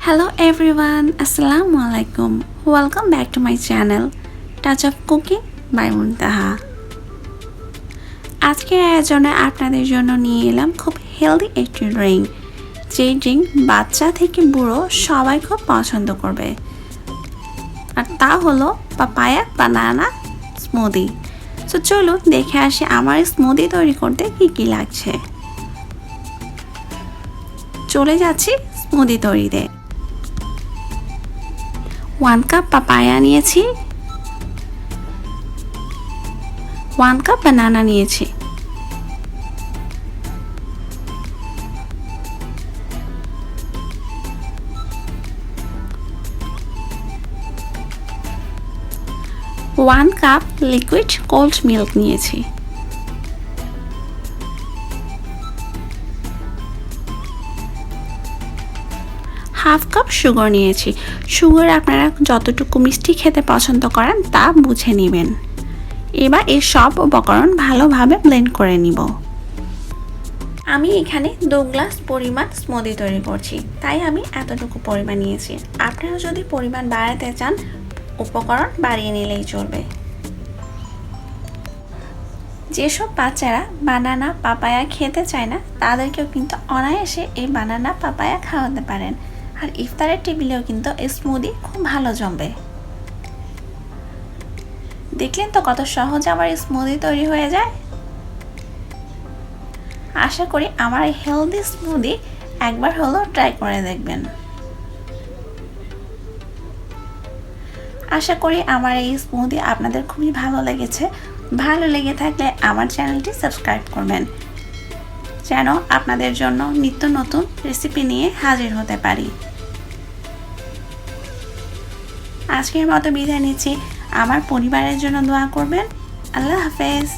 Hello everyone, Assalamu alaikum. Welcome back to my channel Touch of Cooking by Muntaha. আজকের আয়োজনে আপনাদের জন্য নিয়ে এলাম খুব হেলদি একটি ড্রিঙ্ক, যে ড্রিঙ্ক বাচ্চা থেকে বুড়ো সবাই খুব পছন্দ করবে, আর তা হলো পাপায়া বানানা স্মুদি। তো চলুন দেখে আসি আমার স্মুদি তৈরি করতে কি কি লাগছে। চলে যাচ্ছি স্মুদি তৈরিতে। 1 কাপ পাপায়া নিয়েছি, 1 কাপ বানানা নিয়েছি, 1 কাপ লিকুইড কোল্ড মিল্ক নিয়েছি, হাফ কাপ সুগার নিয়েছি। সুগার আপনারা যতটুকু মিষ্টি খেতে পছন্দ করেন তা বুঝে নেবেন। এবার এই সব উপকরণ ভালোভাবে ব্লেন্ড করে নিব। আমি এখানে 2 গ্লাস পরিমাণ স্মুদি তৈরি করছি, তাই আমি এতটুকু পরিমাণ নিয়েছি। আপনারা যদি পরিমাণ বাড়াতে চান উপকরণ বাড়িয়ে নিলেই চলবে। যেসব বাচ্চারা বানানা পাপায়া খেতে চায় না তাদেরকেও কিন্তু অনায়াসে এই বানানা পাপায়া খাওয়াতে পারেন, আর ইফতারের টেবিলেও কিন্তু এই স্মুদি খুব ভালো জমবে। দেখলেন তো কত সহজে আমার এই স্মুদি তৈরি হয়ে যায়। আশা করি আমার এই হেলদি স্মুদি একবার হলেও ট্রাই করে দেখবেন। আশা করি আমার এই স্মুদি আপনাদের খুবই ভালো লেগেছে। ভালো লেগে থাকলে আমার চ্যানেলটি সাবস্ক্রাইব করবেন, যেন আপনাদের জন্য নিত্য নতুন রেসিপি নিয়ে হাজির হতে পারি। আজকের মতো বিদায় নিচ্ছি। আমার পরিবারের জন্য দোয়া করবেন। আল্লাহ হাফেজ।